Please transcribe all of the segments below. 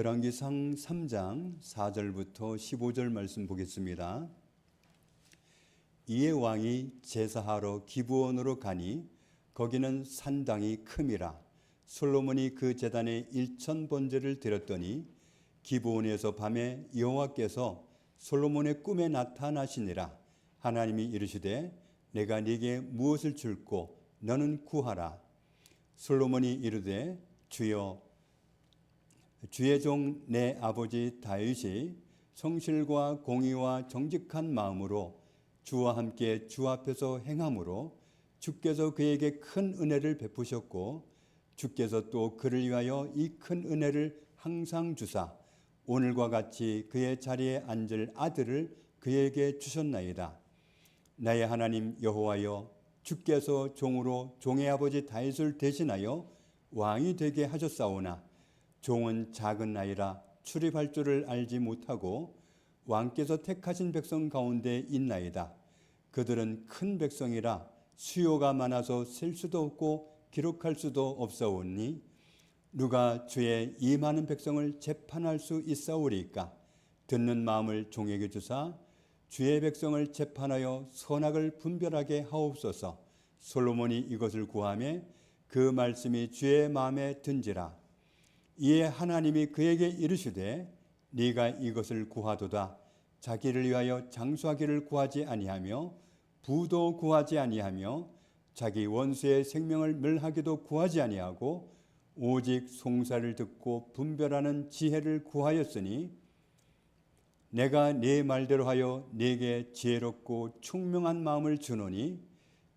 열왕기상 3장 4절부터 15절 말씀 보겠습니다. 이에 왕이 제사하러 기브온으로 가니 거기는 산당이 큼이라. 솔로몬이 그 제단에 1000번제를 드렸더니 기브온에서 밤에 여호와께서 솔로몬의 꿈에 나타나시니라. 하나님이 이르시되 내가 네게 무엇을 줄고 너는 구하라. 솔로몬이 이르되 주여, 주의 종 내 아버지 다윗이 성실과 공의와 정직한 마음으로 주와 함께 주 앞에서 행함으로 주께서 그에게 큰 은혜를 베푸셨고 주께서 또 그를 위하여 이 큰 은혜를 항상 주사 오늘과 같이 그의 자리에 앉을 아들을 그에게 주셨나이다. 나의 하나님 여호와여, 주께서 종으로 종의 아버지 다윗을 대신하여 왕이 되게 하셨사오나 종은 작은 아이라 출입할 줄을 알지 못하고 왕께서 택하신 백성 가운데 있나이다. 그들은 큰 백성이라 수요가 많아서 셀 수도 없고 기록할 수도 없사오니 누가 주의 이 많은 백성을 재판할 수 있사오리까? 듣는 마음을 종에게 주사 주의 백성을 재판하여 선악을 분별하게 하옵소서. 솔로몬이 이것을 구하매 그 말씀이 주의 마음에 든지라. 이에 하나님이 그에게 이르시되 네가 이것을 구하도다. 자기를 위하여 장수하기를 구하지 아니하며 부도 구하지 아니하며 자기 원수의 생명을 멸하기도 구하지 아니하고 오직 송사를 듣고 분별하는 지혜를 구하였으니 내가 네 말대로 하여 네게 지혜롭고 총명한 마음을 주노니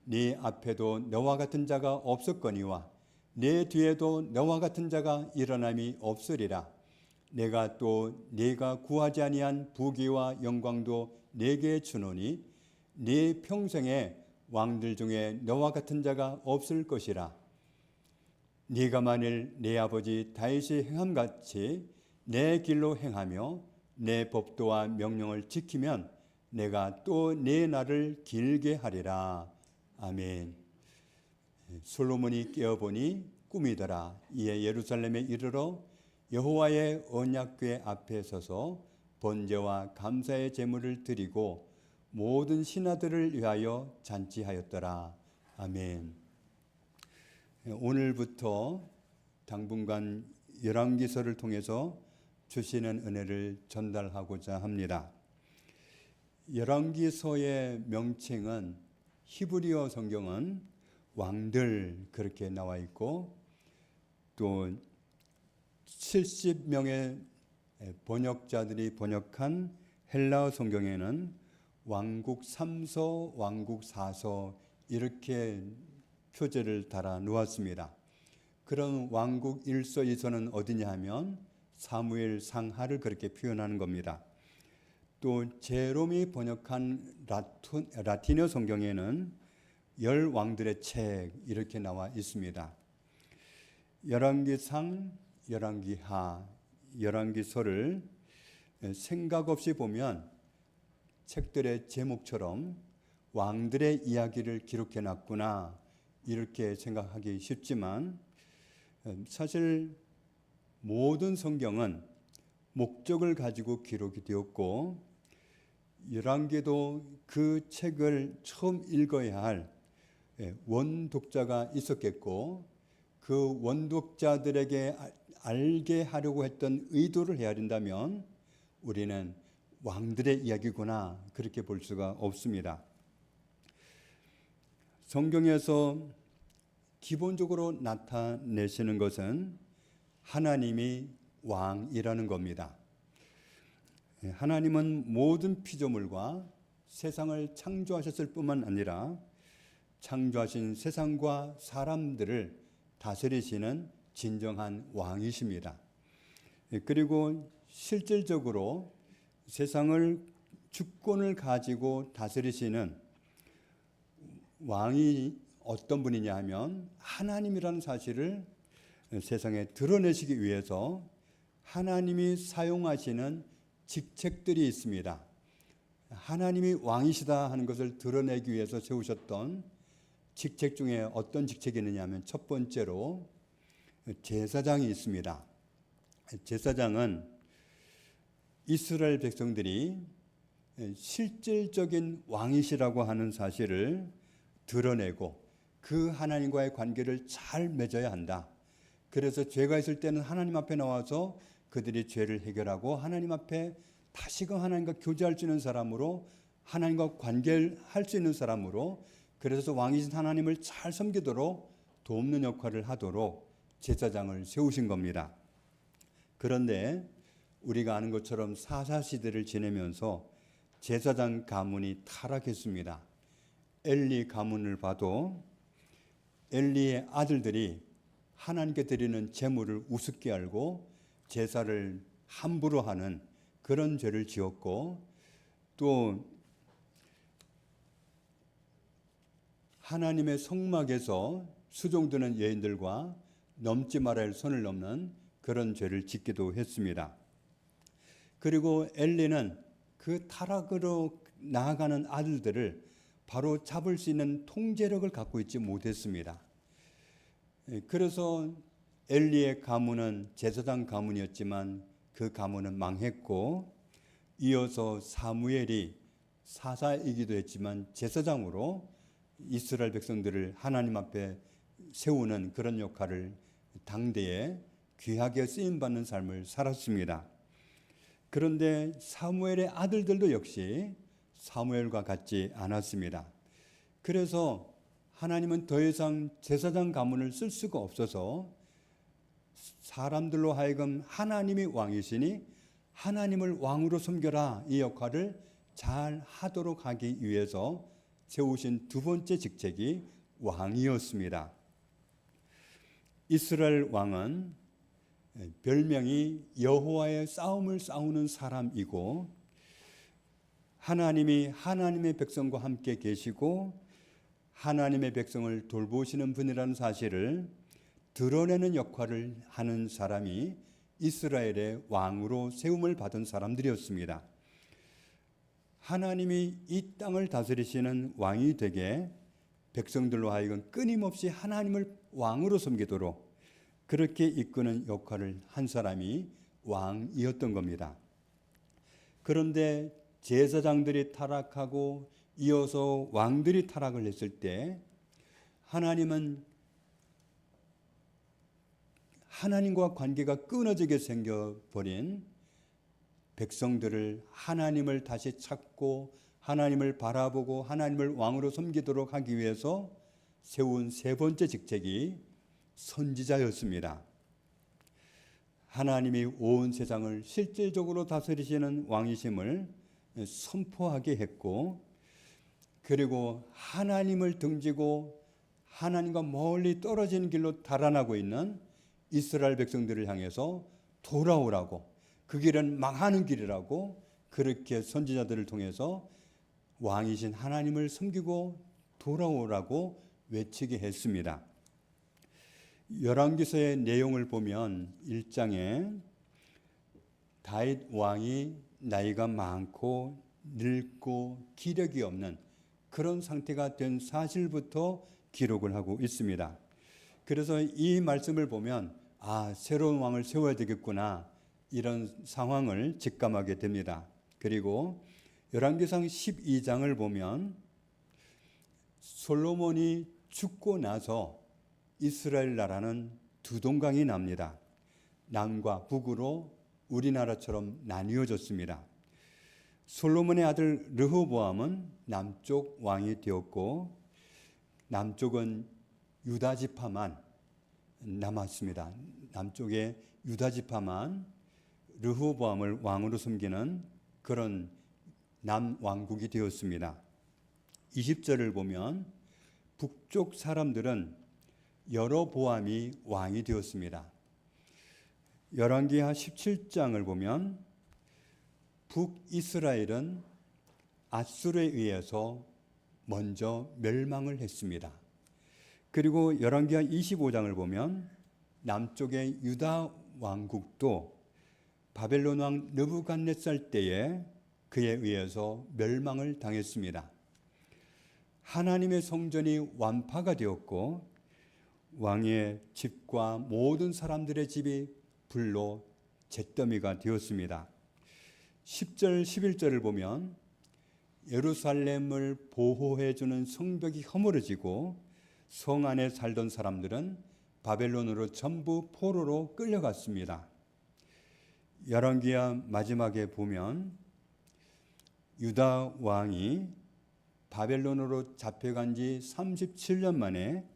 네 앞에도 너와 같은 자가 없었거니와 내 뒤에도 너와 같은 자가 일어남이 없으리라. 내가 또 네가 구하지 아니한 부귀와 영광도 네게 주노니 네 평생에 왕들 중에 너와 같은 자가 없을 것이라. 네가 만일 내 아버지 다윗이 행함같이 내 길로 행하며 내 법도와 명령을 지키면 내가 또 네 날을 길게 하리라. 아멘. 솔로몬이 깨어보니 꿈이더라. 이에 예루살렘에 이르러 여호와의 언약궤 앞에 서서 번제와 감사의 제물을 드리고 모든 신하들을 위하여 잔치하였더라. 아멘. 오늘부터 당분간 열왕기서를 통해서 주시는 은혜를 전달하고자 합니다. 열왕기서의 명칭은 히브리어 성경은 왕들 그렇게 나와 있고 또 70명의 번역자들이 번역한 헬라어 성경에는 왕국 3서, 왕국 4서 이렇게 표제를 달아 놓았습니다. 그런 왕국 1서, 2서는 어디냐 하면 사무엘 상하를 그렇게 표현하는 겁니다. 또 제롬이 번역한 라틴어 성경에는 열 왕들의 책 이렇게 나와 있습니다. 열왕기상, 열왕기하, 열왕기서를 생각 없이 보면 책들의 제목처럼 왕들의 이야기를 기록해 놨구나 이렇게 생각하기 쉽지만 사실 모든 성경은 목적을 가지고 기록이 되었고 열왕기도 그 책을 처음 읽어야 할 원독자가 있었겠고 그 원독자들에게 알게 하려고 했던 의도를 헤아린다면 우리는 왕들의 이야기구나 그렇게 볼 수가 없습니다. 성경에서 기본적으로 나타내시는 것은 하나님이 왕이라는 겁니다. 하나님은 모든 피조물과 세상을 창조하셨을 뿐만 아니라 창조하신 세상과 사람들을 다스리시는 진정한 왕이십니다. 그리고 실질적으로 세상을 주권을 가지고 다스리시는 왕이 어떤 분이냐 하면 하나님이라는 사실을 세상에 드러내시기 위해서 하나님이 사용하시는 직책들이 있습니다. 하나님이 왕이시다 하는 것을 드러내기 위해서 세우셨던 직책 중에 어떤 직책이 있느냐 하면 첫 번째로 제사장이 있습니다. 제사장은 이스라엘 백성들이 실질적인 왕이시라고 하는 사실을 드러내고 그 하나님과의 관계를 잘 맺어야 한다. 그래서 죄가 있을 때는 하나님 앞에 나와서 그들이 죄를 해결하고 하나님 앞에 다시금 하나님과 교제할 수 있는 사람으로, 하나님과 관계할 수 있는 사람으로, 그래서 왕이신 하나님을 잘 섬기도록 돕는 역할을 하도록 제사장을 세우신 겁니다. 그런데 우리가 아는 것처럼 사사시대를 지내면서 제사장 가문이 타락했습니다. 엘리 가문을 봐도 엘리의 아들들이 하나님께 드리는 제물을 우습게 알고 제사를 함부로 하는 그런 죄를 지었고, 또 하나님의 성막에서 수종드는 여인들과 넘지 말아야 할 선을 넘는 그런 죄를 짓기도 했습니다. 그리고 엘리는 그 타락으로 나아가는 아들들을 바로 잡을 수 있는 통제력을 갖고 있지 못했습니다. 그래서 엘리의 가문은 제사장 가문이었지만 그 가문은 망했고, 이어서 사무엘이 사사이기도 했지만 제사장으로 이스라엘 백성들을 하나님 앞에 세우는 그런 역할을 당대에 귀하게 쓰임받는 삶을 살았습니다. 그런데 사무엘의 아들들도 역시 사무엘과 같지 않았습니다. 그래서 하나님은 더 이상 제사장 가문을 쓸 수가 없어서 사람들로 하여금 하나님이 왕이시니 하나님을 왕으로 섬겨라, 이 역할을 잘 하도록 하기 위해서 세우신 두 번째 직책이 왕이었습니다. 이스라엘 왕은 별명이 여호와의 싸움을 싸우는 사람이고, 하나님이 하나님의 백성과 함께 계시고 하나님의 백성을 돌보시는 분이라는 사실을 드러내는 역할을 하는 사람이 이스라엘의 왕으로 세움을 받은 사람들이었습니다. 하나님이 이 땅을 다스리시는 왕이 되게 백성들로 하여금 끊임없이 하나님을 왕으로 섬기도록 그렇게 이끄는 역할을 한 사람이 왕이었던 겁니다. 그런데 제사장들이 타락하고 이어서 왕들이 타락을 했을 때 하나님은 하나님과 관계가 끊어지게 생겨버린 백성들을 하나님을 다시 찾고 하나님을 바라보고 하나님을 왕으로 섬기도록 하기 위해서 세운 세 번째 직책이 선지자였습니다. 하나님이 온 세상을 실질적으로 다스리시는 왕이심을 선포하게 했고, 그리고 하나님을 등지고 하나님과 멀리 떨어진 길로 달아나고 있는 이스라엘 백성들을 향해서 돌아오라고, 그 길은 망하는 길이라고 그렇게 선지자들을 통해서 왕이신 하나님을 섬기고 돌아오라고 외치게 했습니다. 열왕기서의 내용을 보면 1장에 다윗 왕이 나이가 많고 늙고 기력이 없는 그런 상태가 된 사실부터 기록을 하고 있습니다. 그래서 이 말씀을 보면 새로운 왕을 세워야 되겠구나, 이런 상황을 직감하게 됩니다. 그리고 열왕기상 12장을 보면 솔로몬이 죽고 나서 이스라엘 나라는 두 동강이 납니다. 남과 북으로 우리나라처럼 나뉘어졌습니다. 솔로몬의 아들 르호보암은 남쪽 왕이 되었고, 남쪽은 유다 지파만 남았습니다. 남쪽의 유다 지파만 르호보암을 왕으로 섬기는 그런 남왕국이 되었습니다. 20절을 보면 북쪽 사람들은 여로보암이 왕이 되었습니다. 열왕기하 17장을 보면 북이스라엘은 앗술에 의해서 먼저 멸망을 했습니다. 그리고 열왕기하 25장을 보면 남쪽의 유다 왕국도 바벨론 왕 느부갓네살 때에 그에 의해서 멸망을 당했습니다. 하나님의 성전이 완파가 되었고 왕의 집과 모든 사람들의 집이 불로 잿더미가 되었습니다. 10절 11절을 보면 예루살렘을 보호해주는 성벽이 허물어지고 성 안에 살던 사람들은 바벨론으로 전부 포로로 끌려갔습니다. 열왕기하 마지막에 보면 유다 왕이 바벨론으로 잡혀간 지 37년 만에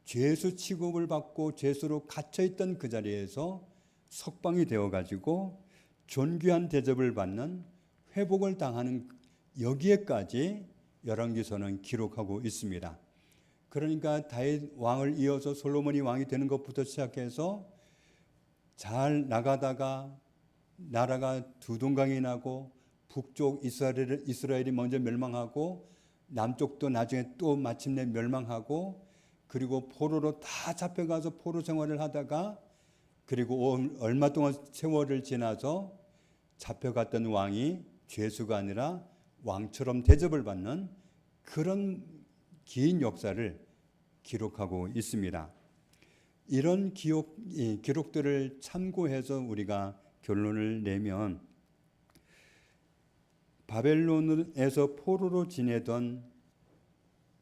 죄수 취급을 받고 죄수로 갇혀있던 그 자리에서 석방이 되어가지고 존귀한 대접을 받는 회복을 당하는 여기에까지 열왕기서는 기록하고 있습니다. 그러니까 다윗 왕을 이어서 솔로몬이 왕이 되는 것부터 시작해서 잘 나가다가 나라가 두 동강이 나고 북쪽 이스라엘이 먼저 멸망하고 남쪽도 나중에 또 마침내 멸망하고 그리고 포로로 다 잡혀가서 포로 생활을 하다가 그리고 얼마 동안 세월을 지나서 잡혀갔던 왕이 죄수가 아니라 왕처럼 대접을 받는 그런 긴 역사를 기록하고 있습니다. 이런 기록들을 참고해서 우리가 결론을 내면 바벨론에서 포로로 지내던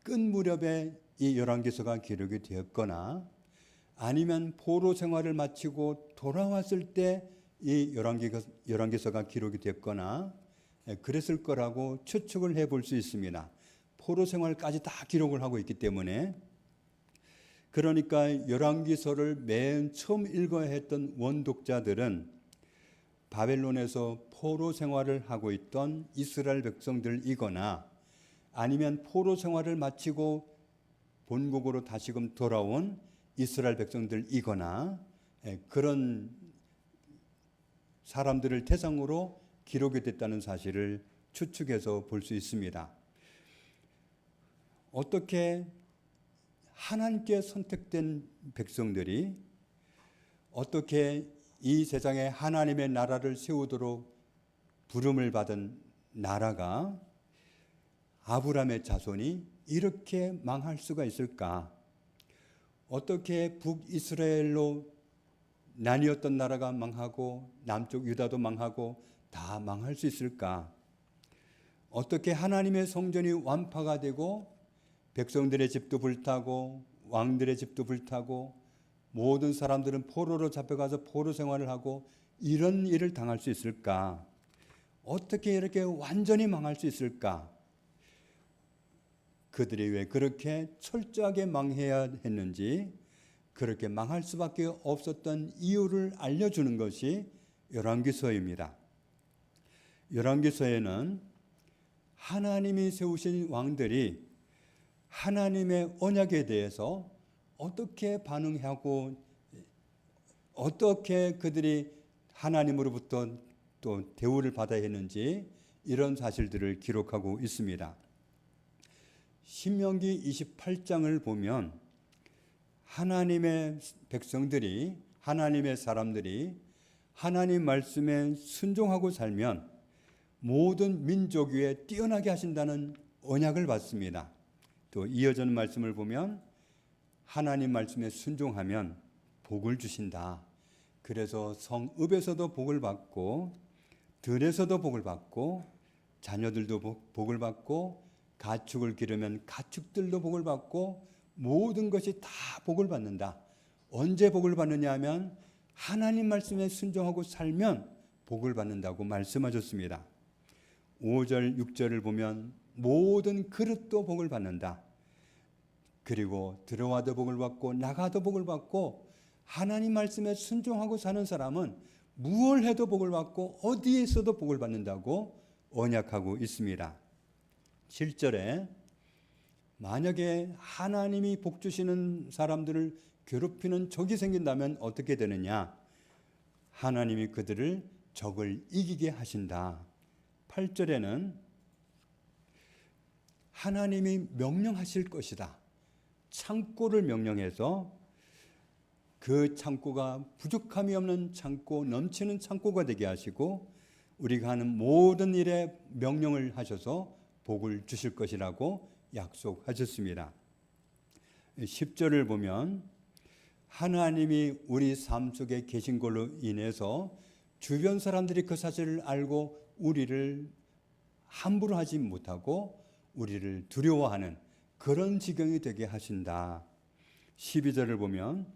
끝 무렵에 이 열왕기서가 기록이 되었거나 아니면 포로 생활을 마치고 돌아왔을 때 이 열왕기서가 기록이 됐거나 그랬을 거라고 추측을 해볼 수 있습니다. 포로 생활까지 다 기록을 하고 있기 때문에 그러니까 열왕기서를 맨 처음 읽어야 했던 원독자들은 바벨론에서 포로 생활을 하고 있던 이스라엘 백성들이거나 아니면 포로 생활을 마치고 본국으로 다시금 돌아온 이스라엘 백성들이거나 그런 사람들을 대상으로 기록이 됐다는 사실을 추측해서 볼 수 있습니다. 어떻게 하나님께 선택된 백성들이 어떻게 이 세상에 하나님의 나라를 세우도록 부름을 받은 나라가 아브라함의 자손이 이렇게 망할 수가 있을까? 어떻게 북이스라엘로 나뉘었던 나라가 망하고 남쪽 유다도 망하고 다 망할 수 있을까? 어떻게 하나님의 성전이 완파가 되고 백성들의 집도 불타고 왕들의 집도 불타고 모든 사람들은 포로로 잡혀가서 포로 생활을 하고 이런 일을 당할 수 있을까? 어떻게 이렇게 완전히 망할 수 있을까? 그들이 왜 그렇게 철저하게 망해야 했는지 그렇게 망할 수밖에 없었던 이유를 알려주는 것이 열왕기서입니다. 열왕기서에는 하나님이 세우신 왕들이 하나님의 언약에 대해서 어떻게 반응하고 어떻게 그들이 하나님으로부터 또 대우를 받아야 했는지 이런 사실들을 기록하고 있습니다. 신명기 28장을 보면 하나님의 백성들이 하나님의 사람들이 하나님 말씀에 순종하고 살면 모든 민족 위에 뛰어나게 하신다는 언약을 받습니다. 또 이어지는 말씀을 보면 하나님 말씀에 순종하면 복을 주신다. 그래서 성읍에서도 복을 받고 들에서도 복을 받고 자녀들도 복을 받고 가축을 기르면 가축들도 복을 받고 모든 것이 다 복을 받는다. 언제 복을 받느냐 하면 하나님 말씀에 순종하고 살면 복을 받는다고 말씀하셨습니다. 5절 6절을 보면 모든 그릇도 복을 받는다. 그리고 들어와도 복을 받고 나가도 복을 받고 하나님 말씀에 순종하고 사는 사람은 무엇을 해도 복을 받고 어디에 있어도 복을 받는다고 언약하고 있습니다. 7절에 만약에 하나님이 복 주시는 사람들을 괴롭히는 적이 생긴다면 어떻게 되느냐? 하나님이 그들을 적을 이기게 하신다. 8절에는 하나님이 명령하실 것이다. 창고를 명령해서 그 창고가 부족함이 없는 창고, 넘치는 창고가 되게 하시고 우리가 하는 모든 일에 명령을 하셔서 복을 주실 것이라고 약속하셨습니다. 10절을 보면 하나님이 우리 삶 속에 계신 걸로 인해서 주변 사람들이 그 사실을 알고 우리를 함부로 하지 못하고 우리를 두려워하는 그런 지경이 되게 하신다. 12절을 보면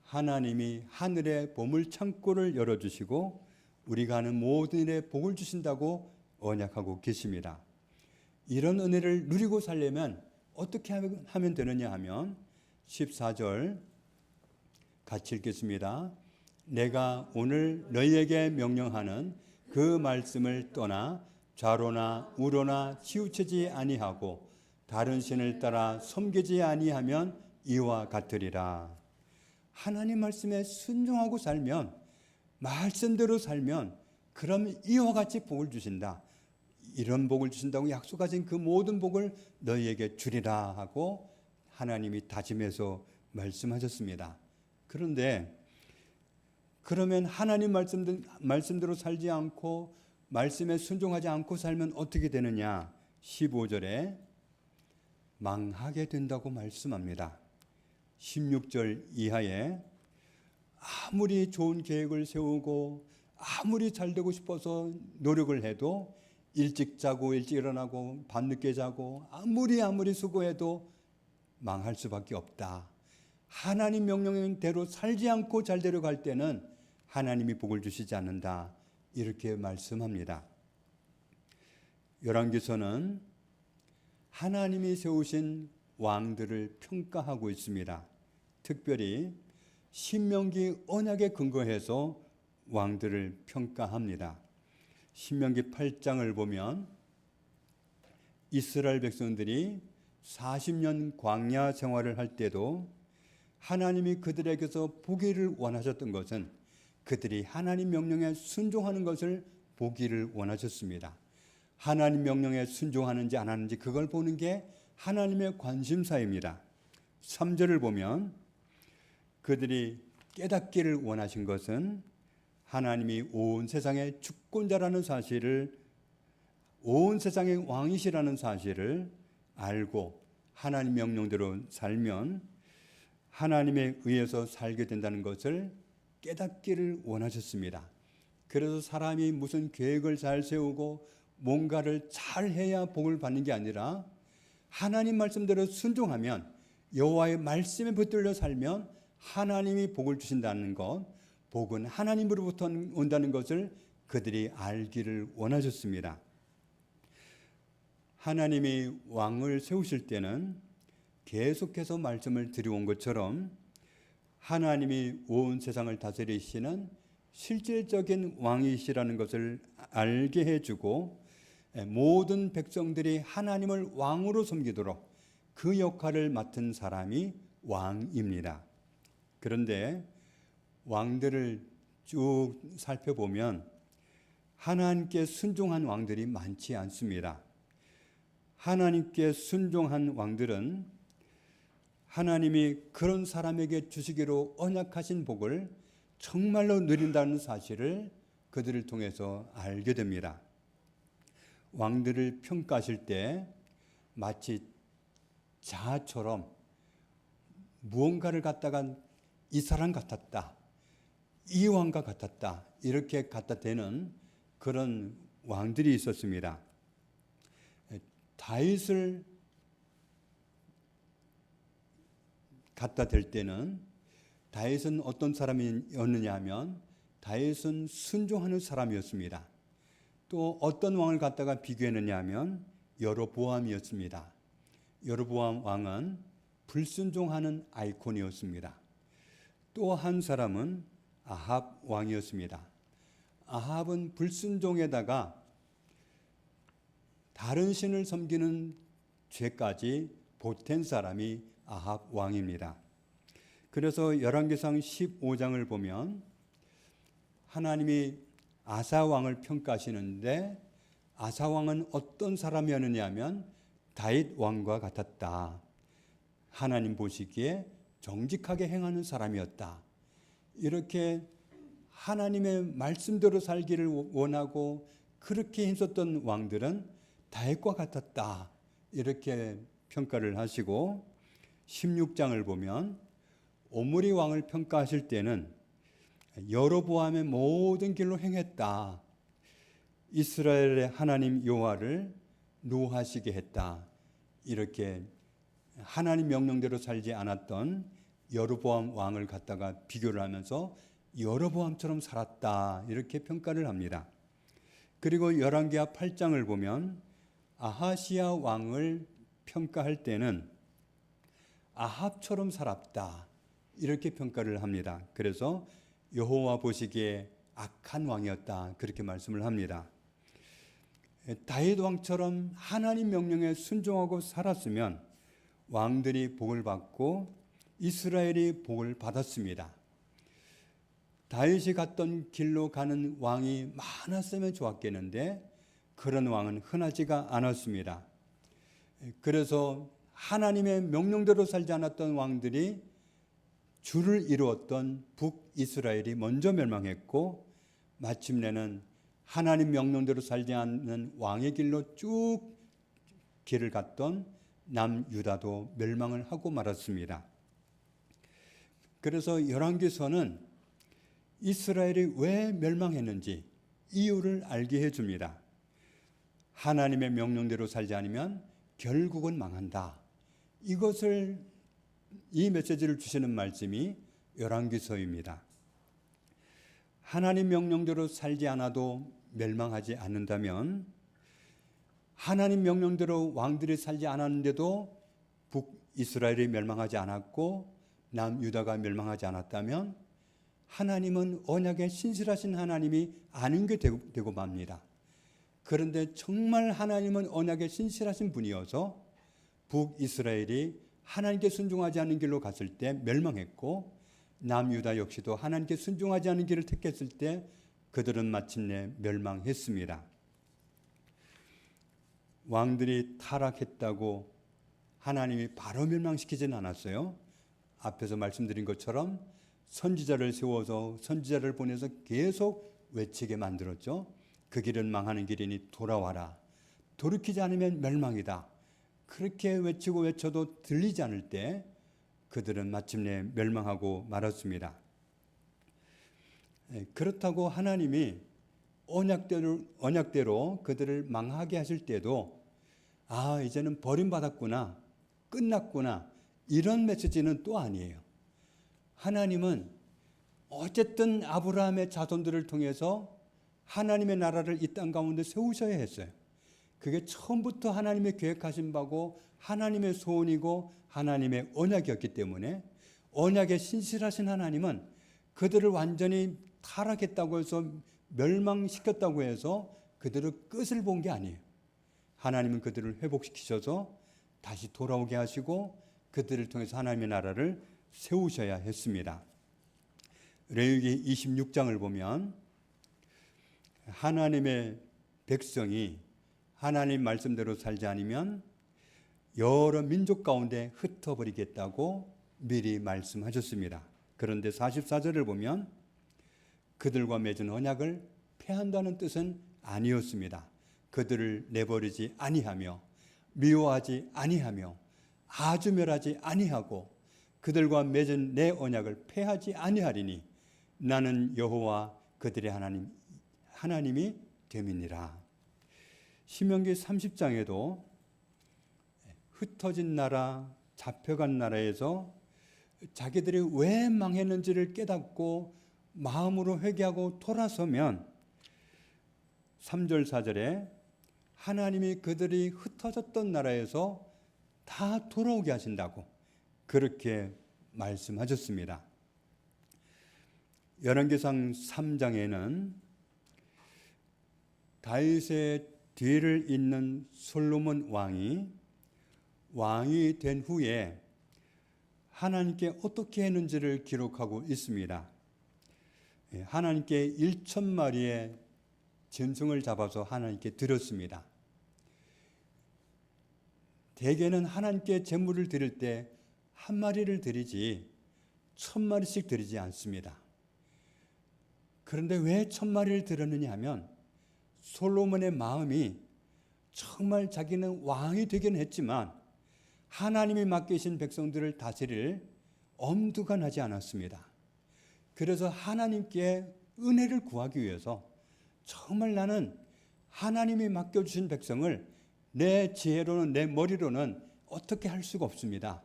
하나님이 하늘의 보물 창고를 열어주시고 우리가 하는 모든 일에 복을 주신다고 언약하고 계십니다. 이런 은혜를 누리고 살려면 어떻게 하면 되느냐 하면 14절 같이 읽겠습니다. 내가 오늘 너희에게 명령하는 그 말씀을 떠나 좌로나 우로나 치우치지 아니하고 다른 신을 따라 섬기지 아니하면 이와 같으리라. 하나님 말씀에 순종하고 살면, 말씀대로 살면 그럼 이와 같이 복을 주신다. 이런 복을 주신다고 약속하신 그 모든 복을 너희에게 주리라 하고 하나님이 다짐해서 말씀하셨습니다. 그런데 그러면 하나님 말씀대로 살지 않고 말씀에 순종하지 않고 살면 어떻게 되느냐? 15절에 망하게 된다고 말씀합니다. 16절 이하에 아무리 좋은 계획을 세우고 아무리 잘 되고 싶어서 노력을 해도 일찍 자고 일찍 일어나고 밤늦게 자고 아무리 수고해도 망할 수밖에 없다. 하나님 명령대로 살지 않고 잘 되려갈 때는 하나님이 복을 주시지 않는다. 이렇게 말씀합니다. 열왕기서는 하나님이 세우신 왕들을 평가하고 있습니다. 특별히 신명기 언약에 근거해서 왕들을 평가합니다. 신명기 8장을 보면 이스라엘 백성들이 40년 광야 생활을 할 때도 하나님이 그들에게서 보기를 원하셨던 것은 그들이 하나님 명령에 순종하는 것을 보기를 원하셨습니다. 하나님 명령에 순종하는지 안 하는지 그걸 보는 게 하나님의 관심사입니다. 3절을 보면 그들이 깨닫기를 원하신 것은 하나님이 온 세상의 주권자라는 사실을, 온 세상의 왕이시라는 사실을 알고 하나님 명령대로 살면 하나님에 의해서 살게 된다는 것을 깨닫기를 원하셨습니다. 그래서 사람이 무슨 계획을 잘 세우고 뭔가를 잘 해야 복을 받는 게 아니라 하나님 말씀대로 순종하면, 여호와의 말씀에 붙들려 살면 하나님이 복을 주신다는 것, 복은 하나님으로부터 온다는 것을 그들이 알기를 원하셨습니다. 하나님이 왕을 세우실 때는 계속해서 말씀을 드려온 것처럼 하나님이 온 세상을 다스리시는 실질적인 왕이시라는 것을 알게 해주고 모든 백성들이 하나님을 왕으로 섬기도록 그 역할을 맡은 사람이 왕입니다. 그런데 왕들을 쭉 살펴보면 하나님께 순종한 왕들이 많지 않습니다. 하나님께 순종한 왕들은 하나님이 그런 사람에게 주시기로 언약하신 복을 정말로 누린다는 사실을 그들을 통해서 알게 됩니다. 왕들을 평가하실 때 마치 자처럼 무언가를 갖다가 이 사람 같았다, 이 왕과 같았다, 이렇게 갖다 대는 그런 왕들이 있었습니다. 다윗을 갖다 댈 때는 다윗은 어떤 사람이었느냐 하면 다윗은 순종하는 사람이었습니다. 또 어떤 왕을 갖다가 비교했느냐 하면 여로보암이었습니다. 여로보암 왕은 불순종하는 아이콘이었습니다. 또 한 사람은 아합 왕이었습니다. 아합은 불순종에다가 다른 신을 섬기는 죄까지 보탠 사람이 아합 왕입니다. 그래서 열왕기상 15장을 보면 하나님이 아사 왕을 평가하시는데 아사 왕은 어떤 사람이었느냐 하면 다윗 왕과 같았다. 하나님 보시기에 정직하게 행하는 사람이었다. 이렇게 하나님의 말씀대로 살기를 원하고 그렇게 힘썼던 왕들은 다윗과 같았다. 이렇게 평가를 하시고 16장을 보면 오므리 왕을 평가하실 때는 여로보암의 모든 길로 행했다. 이스라엘의 하나님 여호와를 노하시게 했다. 이렇게 하나님 명령대로 살지 않았던 여로보암 왕을 갖다가 비교를 하면서 여로보암처럼 살았다. 이렇게 평가를 합니다. 그리고 열왕기하 8장을 보면 아하시야 왕을 평가할 때는 아합처럼 살았다. 이렇게 평가를 합니다. 그래서 여호와 보시기에 악한 왕이었다. 그렇게 말씀을 합니다. 다윗 왕처럼 하나님 명령에 순종하고 살았으면 왕들이 복을 받고 이스라엘이 복을 받았습니다. 다윗이 갔던 길로 가는 왕이 많았으면 좋았겠는데 그런 왕은 흔하지가 않았습니다. 그래서 하나님의 명령대로 살지 않았던 왕들이 주를 이루었던 북이스라엘이 먼저 멸망했고 마침내는 하나님 명령대로 살지 않는 왕의 길로 쭉 길을 갔던 남유다도 멸망을 하고 말았습니다. 그래서 열왕기서는 이스라엘이 왜 멸망했는지 이유를 알게 해줍니다. 하나님의 명령대로 살지 않으면 결국은 망한다. 이 메시지를 주시는 말씀이 열왕기서입니다. 하나님 명령대로 살지 않아도 멸망하지 않는다면, 하나님 명령대로 왕들이 살지 않았는데도 북이스라엘이 멸망하지 않았고 남유다가 멸망하지 않았다면 하나님은 언약에 신실하신 하나님이 아닌 게 되고 맙니다. 그런데 정말 하나님은 언약에 신실하신 분이어서 북이스라엘이 하나님께 순종하지 않는 길로 갔을 때 멸망했고 남유다 역시도 하나님께 순종하지 않는 길을 택했을 때 그들은 마침내 멸망했습니다. 왕들이 타락했다고 하나님이 바로 멸망시키지는 않았어요. 앞에서 말씀드린 것처럼 선지자를 세워서 선지자를 보내서 계속 외치게 만들었죠. 그 길은 망하는 길이니 돌아와라. 돌이키지 않으면 멸망이다. 그렇게 외치고 외쳐도 들리지 않을 때 그들은 마침내 멸망하고 말았습니다. 그렇다고 하나님이 언약대로 그들을 망하게 하실 때도 이제는 버림받았구나, 끝났구나, 이런 메시지는 또 아니에요. 하나님은 어쨌든 아브라함의 자손들을 통해서 하나님의 나라를 이 땅 가운데 세우셔야 했어요. 그게 처음부터 하나님의 계획하신 바고 하나님의 소원이고 하나님의 언약이었기 때문에 언약에 신실하신 하나님은 그들을 완전히 타락했다고 해서 멸망시켰다고 해서 그들의 끝을 본 게 아니에요. 하나님은 그들을 회복시키셔서 다시 돌아오게 하시고 그들을 통해서 하나님의 나라를 세우셔야 했습니다. 레위기 26장을 보면 하나님의 백성이 하나님 말씀대로 살지 않으면 여러 민족 가운데 흩어버리겠다고 미리 말씀하셨습니다. 그런데 44절을 보면 그들과 맺은 언약을 폐한다는 뜻은 아니었습니다. 그들을 내버리지 아니하며 미워하지 아니하며 아주 멸하지 아니하고 그들과 맺은 내 언약을 폐하지 아니하리니 나는 여호와 그들의 하나님이 됨이니라. 신명기 30장에도 흩어진 나라, 잡혀간 나라에서 자기들이 왜 망했는지를 깨닫고 마음으로 회개하고 돌아서면 3절 4절에 하나님이 그들이 흩어졌던 나라에서 다 돌아오게 하신다고 그렇게 말씀하셨습니다. 열왕기상 3장에는 다윗의 뒤를 잇는 솔로몬 왕이 된 후에 하나님께 어떻게 했는지를 기록하고 있습니다. 하나님께 1,000마리의 짐승을 잡아서 하나님께 드렸습니다. 대개는 하나님께 제물을 드릴 때 한 마리를 드리지 1,000마리씩 드리지 않습니다. 그런데 왜 1,000마리를 드렸느냐 하면 솔로몬의 마음이 정말 자기는 왕이 되긴 했지만 하나님이 맡기신 백성들을 다스릴 엄두가 나지 않았습니다. 그래서 하나님께 은혜를 구하기 위해서 정말 나는 하나님이 맡겨주신 백성을 내 지혜로는, 내 머리로는 어떻게 할 수가 없습니다.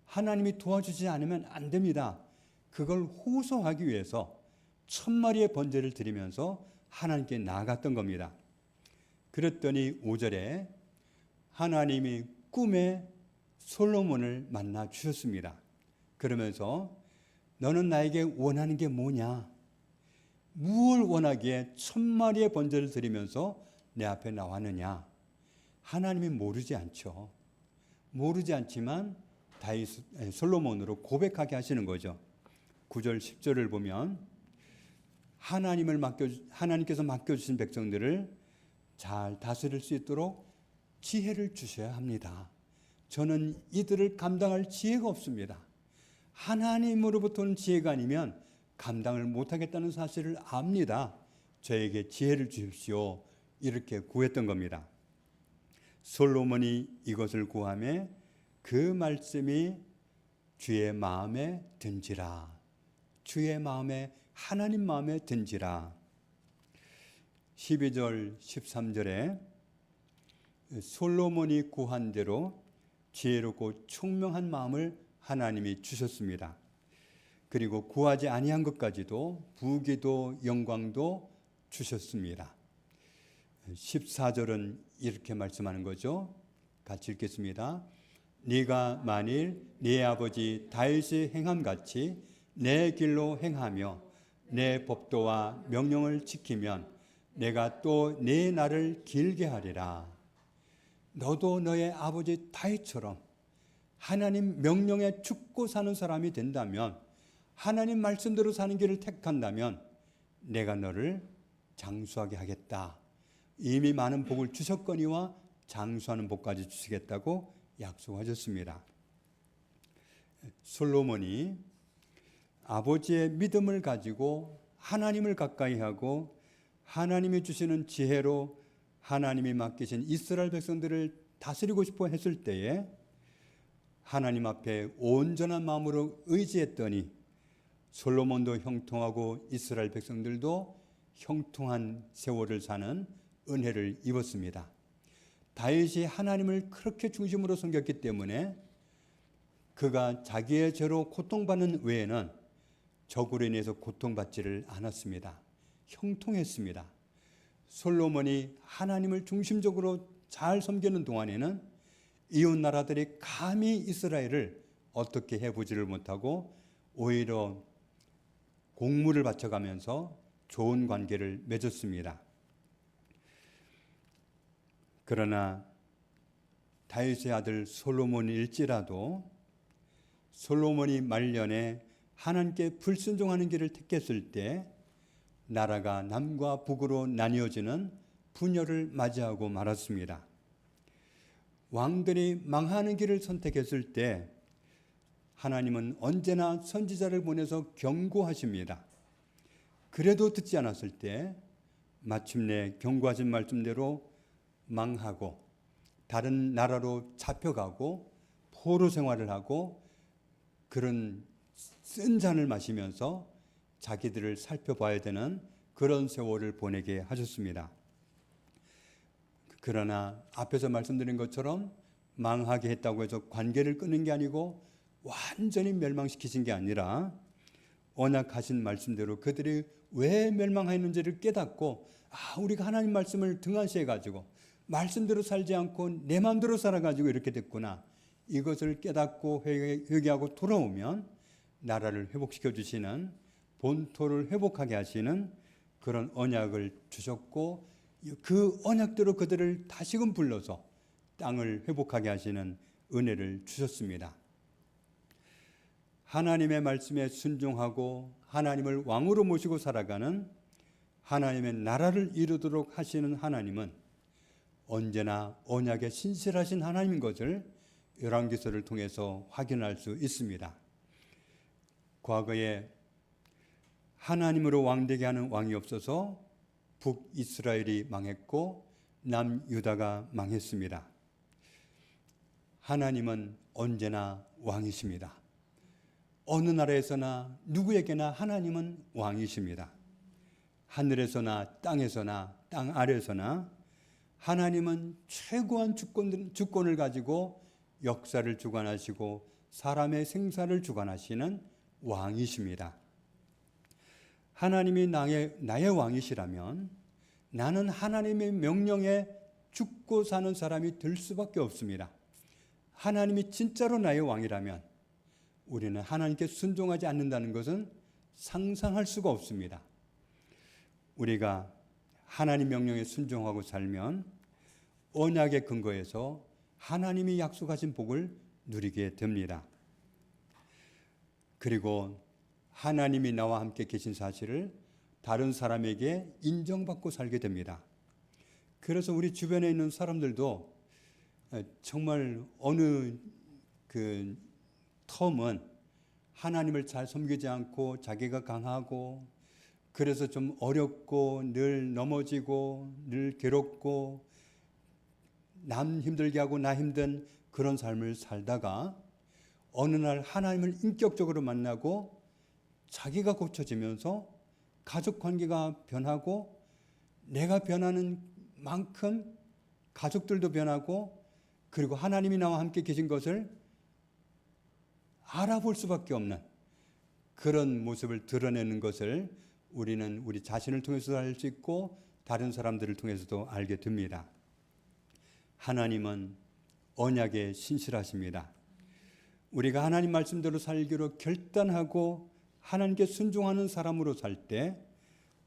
하나님이 도와주지 않으면 안 됩니다. 그걸 호소하기 위해서 1000마리의 번제를 드리면서 하나님께 나아갔던 겁니다. 그랬더니 5절에 하나님이 꿈에 솔로몬을 만나 주셨습니다. 그러면서 너는 나에게 원하는 게 뭐냐? 무엇을 원하기에 1000마리의 번제를 드리면서 내 앞에 나왔느냐? 하나님이 모르지 않죠. 모르지 않지만 솔로몬으로 고백하게 하시는 거죠. 9절 10절을 보면 하나님께서 맡겨주신 백성들을 잘 다스릴 수 있도록 지혜를 주셔야 합니다. 저는 이들을 감당할 지혜가 없습니다. 하나님으로부터는 지혜가 아니면 감당을 못하겠다는 사실을 압니다. 저에게 지혜를 주십시오. 이렇게 구했던 겁니다. 솔로몬이 이것을 구하매 그 말씀이 주의 마음에 든지라. 주의 마음에, 하나님 마음에 든지라. 12절 13절에 솔로몬이 구한 대로 지혜롭고 총명한 마음을 하나님이 주셨습니다. 그리고 구하지 아니한 것까지도 부귀도 영광도 주셨습니다. 14절은 이렇게 말씀하는 거죠. 같이 읽겠습니다. 네가 만일 네 아버지 다윗이 행함같이 내 길로 행하며 내 법도와 명령을 지키면 내가 또 네 날을 길게 하리라. 너도 너의 아버지 다윗처럼 하나님 명령에 죽고 사는 사람이 된다면, 하나님 말씀대로 사는 길을 택한다면 내가 너를 장수하게 하겠다. 이미 많은 복을 주셨거니와 장수하는 복까지 주시겠다고 약속하셨습니다. 솔로몬이 아버지의 믿음을 가지고 하나님을 가까이 하고 하나님이 주시는 지혜로 하나님이 맡기신 이스라엘 백성들을 다스리고 싶어 했을 때에 하나님 앞에 온전한 마음으로 의지했더니 솔로몬도 형통하고 이스라엘 백성들도 형통한 세월을 사는 은혜를 입었습니다. 다윗이 하나님을 그렇게 중심으로 섬겼기 때문에 그가 자기의 죄로 고통받는 외에는 적으로 인해서 고통받지를 않았습니다. 형통했습니다. 솔로몬이 하나님을 중심적으로 잘 섬기는 동안에는 이웃 나라들이 감히 이스라엘을 어떻게 해보지를 못하고 오히려 공물을 바쳐가면서 좋은 관계를 맺었습니다. 그러나 다윗의 아들 솔로몬일지라도 솔로몬이 말년에 하나님께 불순종하는 길을 택했을 때 나라가 남과 북으로 나뉘어지는 분열을 맞이하고 말았습니다. 왕들이 망하는 길을 선택했을 때 하나님은 언제나 선지자를 보내서 경고하십니다. 그래도 듣지 않았을 때 마침내 경고하신 말씀대로 망하고 다른 나라로 잡혀가고 포로 생활을 하고 그런 쓴 잔을 마시면서 자기들을 살펴봐야 되는 그런 세월을 보내게 하셨습니다. 그러나 앞에서 말씀드린 것처럼 망하게 했다고 해서 관계를 끊는 게 아니고 완전히 멸망시키신 게 아니라 언약하신 말씀대로 그들이 왜 멸망했는지를 깨닫고 우리가 하나님 말씀을 등한시해가지고 말씀대로 살지 않고 내 마음대로 살아가지고 이렇게 됐구나. 이것을 깨닫고 회개하고 돌아오면 나라를 회복시켜 주시는, 본토를 회복하게 하시는 그런 언약을 주셨고 그 언약대로 그들을 다시금 불러서 땅을 회복하게 하시는 은혜를 주셨습니다. 하나님의 말씀에 순종하고 하나님을 왕으로 모시고 살아가는 하나님의 나라를 이루도록 하시는 하나님은 언제나 언약에 신실하신 하나님인 것을 열왕기서를 통해서 확인할 수 있습니다. 과거에 하나님으로 왕되게 하는 왕이 없어서 북이스라엘이 망했고 남유다가 망했습니다. 하나님은 언제나 왕이십니다. 어느 나라에서나 누구에게나 하나님은 왕이십니다. 하늘에서나 땅에서나 땅 아래서나 하나님은 최고한 주권을 가지고 역사를 주관하시고 사람의 생사를 주관하시는 왕이십니다. 하나님이 나의 왕이시라면 나는 하나님의 명령에 죽고 사는 사람이 될 수밖에 없습니다. 하나님이 진짜로 나의 왕이라면 우리는 하나님께 순종하지 않는다는 것은 상상할 수가 없습니다. 우리가 하나님 명령에 순종하고 살면 언약의 근거에서 하나님이 약속하신 복을 누리게 됩니다. 그리고 하나님이 나와 함께 계신 사실을 다른 사람에게 인정받고 살게 됩니다. 그래서 우리 주변에 있는 사람들도 정말 어느 텀은 하나님을 잘 섬기지 않고 자기가 강하고 그래서 좀 어렵고 늘 넘어지고 늘 괴롭고 남 힘들게 하고 나 힘든 그런 삶을 살다가 어느 날 하나님을 인격적으로 만나고 자기가 고쳐지면서 가족 관계가 변하고 내가 변하는 만큼 가족들도 변하고 그리고 하나님이 나와 함께 계신 것을 알아볼 수밖에 없는 그런 모습을 드러내는 것을 우리는 우리 자신을 통해서도 알 수 있고 다른 사람들을 통해서도 알게 됩니다. 하나님은 언약에 신실하십니다. 우리가 하나님 말씀대로 살기로 결단하고 하나님께 순종하는 사람으로 살 때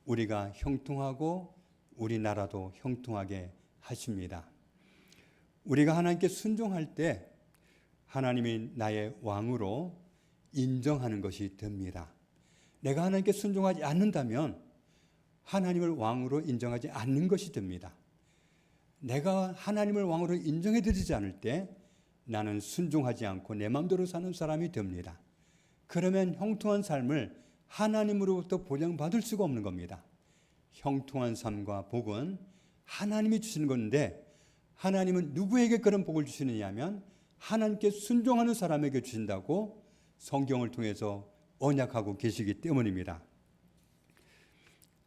우리가 형통하고 우리나라도 형통하게 하십니다. 우리가 하나님께 순종할 때 하나님이 나의 왕으로 인정하는 것이 됩니다. 내가 하나님께 순종하지 않는다면 하나님을 왕으로 인정하지 않는 것이 됩니다. 내가 하나님을 왕으로 인정해드리지 않을 때 나는 순종하지 않고 내 마음대로 사는 사람이 됩니다. 그러면 형통한 삶을 하나님으로부터 보장받을 수가 없는 겁니다. 형통한 삶과 복은 하나님이 주시는 건데 하나님은 누구에게 그런 복을 주시느냐 하면 하나님께 순종하는 사람에게 주신다고 성경을 통해서 언약하고 계시기 때문입니다.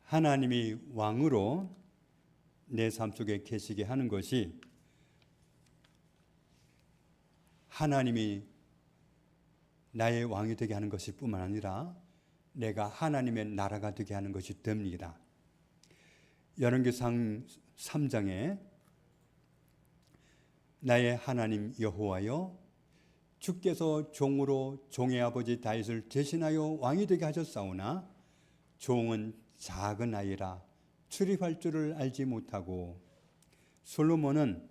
하나님이 왕으로 내 삶 속에 계시게 하는 것이 하나님이 나의 왕이 되게 하는 것일 뿐만 아니라 내가 하나님의 나라가 되게 하는 것이 됩니다. 열왕기상 3장에 나의 하나님 여호와여 주께서 종으로 종의 아버지 다윗을 대신하여 왕이 되게 하셨사오나 종은 작은 아이라 출입할 줄을 알지 못하고 솔로몬은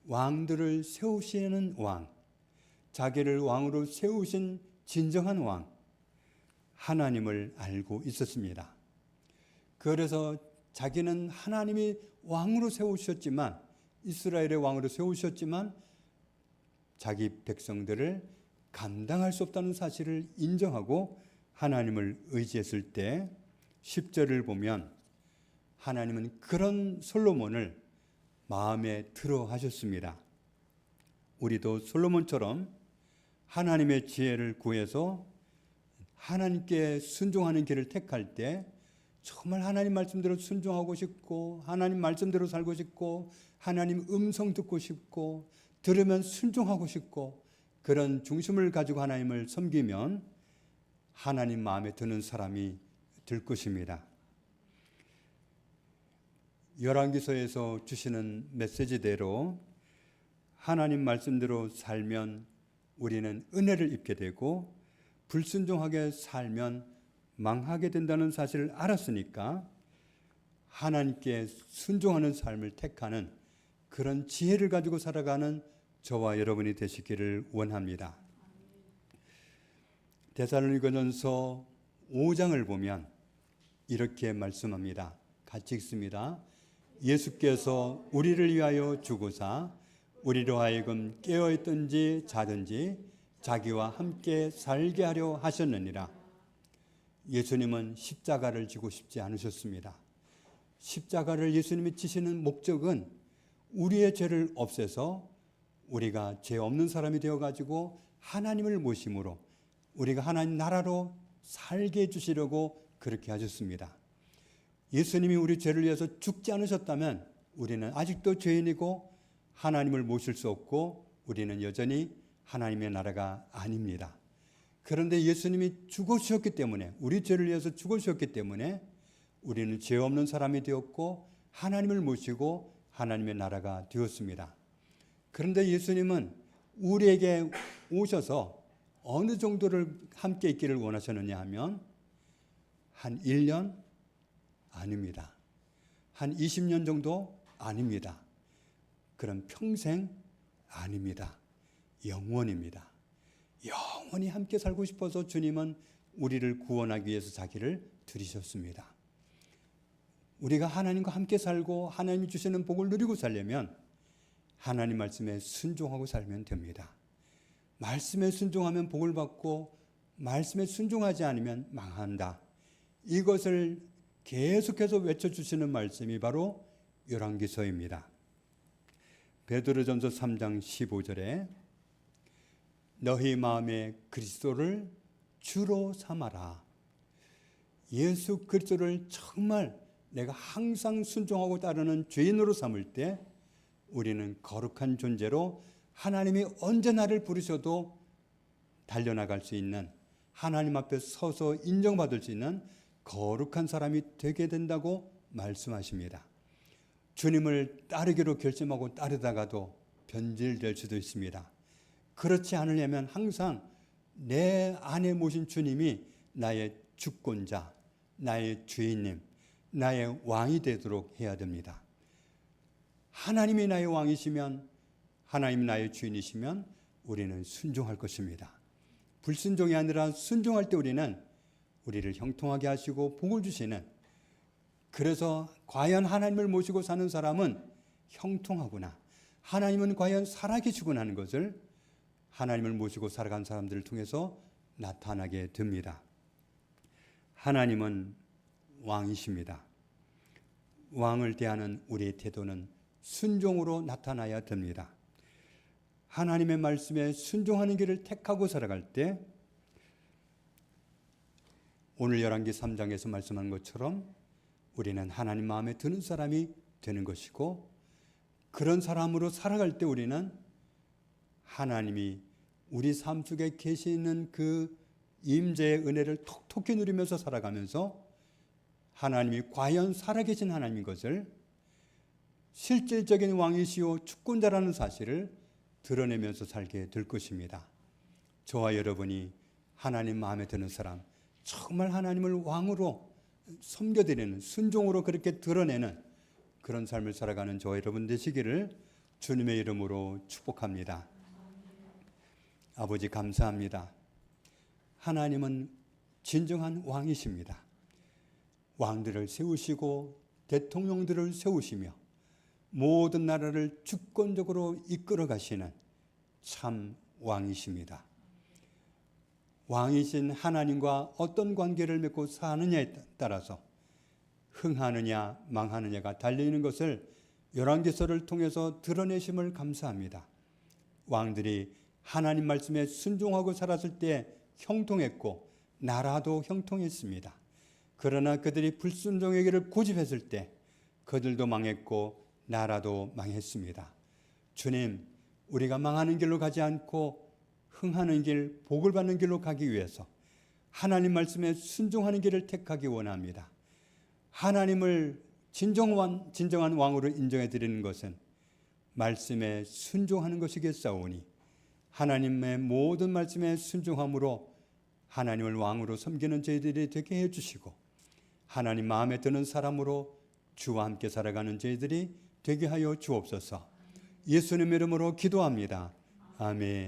왕들을 세우시는 왕, 자기를 왕으로 세우신 진정한 왕, 하나님을 알고 있었습니다. 그래서 자기는 하나님이 왕으로 세우셨지만 이스라엘의 왕으로 세우셨지만 자기 백성들을 감당할 수 없다는 사실을 인정하고 하나님을 의지했을 때 10절을 보면 하나님은 그런 솔로몬을 마음에 들어 하셨습니다. 우리도 솔로몬처럼 하나님의 지혜를 구해서 하나님께 순종하는 길을 택할 때 정말 하나님 말씀대로 순종하고 싶고 하나님 말씀대로 살고 싶고 하나님 음성 듣고 싶고 들으면 순종하고 싶고 그런 중심을 가지고 하나님을 섬기면 하나님 마음에 드는 사람이 될 것입니다. 열왕기서에서 주시는 메시지대로 하나님 말씀대로 살면 우리는 은혜를 입게 되고 불순종하게 살면 망하게 된다는 사실을 알았으니까 하나님께 순종하는 삶을 택하는 그런 지혜를 가지고 살아가는 저와 여러분이 되시기를 원합니다. 데살로니가전서 5장을 보면 이렇게 말씀합니다. 같이 읽습니다. 예수께서 우리를 위하여 죽으사 우리로 하여금 깨어있든지 자든지 자기와 함께 살게 하려 하셨느니라. 예수님은 십자가를 지고 싶지 않으셨습니다. 십자가를 예수님이 지시는 목적은 우리의 죄를 없애서 우리가 죄 없는 사람이 되어가지고 하나님을 모심으로 우리가 하나님 나라로 살게 해주시려고 그렇게 하셨습니다. 예수님이 우리 죄를 위해서 죽지 않으셨다면 우리는 아직도 죄인이고 하나님을 모실 수 없고 우리는 여전히 하나님의 나라가 아닙니다. 그런데 예수님이 죽으셨기 때문에, 우리 죄를 위해서 죽으셨기 때문에 우리는 죄 없는 사람이 되었고 하나님을 모시고 하나님의 나라가 되었습니다. 그런데 예수님은 우리에게 오셔서 어느 정도를 함께 있기를 원하셨느냐 하면 한 1년? 아닙니다. 한 20년 정도? 아닙니다. 그럼 평생? 아닙니다. 영원입니다. 영원히 함께 살고 싶어서 주님은 우리를 구원하기 위해서 자기를 들이셨습니다. 우리가 하나님과 함께 살고 하나님이 주시는 복을 누리고 살려면 하나님 말씀에 순종하고 살면 됩니다. 말씀에 순종하면 복을 받고 말씀에 순종하지 않으면 망한다. 이것을 계속해서 외쳐주시는 말씀이 바로 열왕기서입니다. 베드로전서 3장 15절에 너희 마음에 그리스도를 주로 삼아라. 예수 그리스도를 정말 내가 항상 순종하고 따르는 죄인으로 삼을 때 우리는 거룩한 존재로 하나님이 언제 나를 부르셔도 달려나갈 수 있는, 하나님 앞에 서서 인정받을 수 있는 거룩한 사람이 되게 된다고 말씀하십니다. 주님을 따르기로 결심하고 따르다가도 변질될 수도 있습니다. 그렇지 않으려면 항상 내 안에 모신 주님이 나의 주권자, 나의 주인님, 나의 왕이 되도록 해야 됩니다. 하나님이 나의 왕이시면, 하나님이 나의 주인이시면 우리는 순종할 것입니다. 불순종이 아니라 순종할 때 우리를 형통하게 하시고 복을 주시는, 그래서 과연 하나님을 모시고 사는 사람은 형통하구나, 하나님은 과연 살아계시구나 하는 것을 하나님을 모시고 살아간 사람들을 통해서 나타나게 됩니다. 하나님은 왕이십니다. 왕을 대하는 우리의 태도는 순종으로 나타나야 됩니다. 하나님의 말씀에 순종하는 길을 택하고 살아갈 때 오늘 열왕기 3장에서 말씀한 것처럼 우리는 하나님 마음에 드는 사람이 되는 것이고, 그런 사람으로 살아갈 때 우리는 하나님이 우리 삶 속에 계시는 그 임재의 은혜를 톡톡히 누리면서 살아가면서 하나님이 과연 살아계신 하나님인 것을, 실질적인 왕이시오 주권자라는 사실을 드러내면서 살게 될 것입니다. 저와 여러분이 하나님 마음에 드는 사람, 정말 하나님을 왕으로 섬겨드리는, 순종으로 그렇게 드러내는 그런 삶을 살아가는 저와 여러분 되시기를 주님의 이름으로 축복합니다. 아버지 감사합니다. 하나님은 진정한 왕이십니다. 왕들을 세우시고 대통령들을 세우시며 모든 나라를 주권적으로 이끌어 가시는 참 왕이십니다. 왕이신 하나님과 어떤 관계를 맺고 사느냐에 따라서 흥하느냐 망하느냐가 달려있는 것을 열왕기서를 통해서 드러내심을 감사합니다. 왕들이 하나님 말씀에 순종하고 살았을 때 형통했고 나라도 형통했습니다. 그러나 그들이 불순종의 길을 고집했을 때 그들도 망했고 나라도 망했습니다. 주님, 우리가 망하는 길로 가지 않고 흥하는 길, 복을 받는 길로 가기 위해서 하나님 말씀에 순종하는 길을 택하기 원합니다. 하나님을 진정한 왕으로 인정해 드리는 것은 말씀에 순종하는 것이겠사오니 하나님의 모든 말씀에 순종함으로 하나님을 왕으로 섬기는 저희들이 되게 해주시고 하나님 마음에 드는 사람으로 주와 함께 살아가는 저희들이 되게 하여 주옵소서. 예수님의 이름으로 기도합니다. 아멘.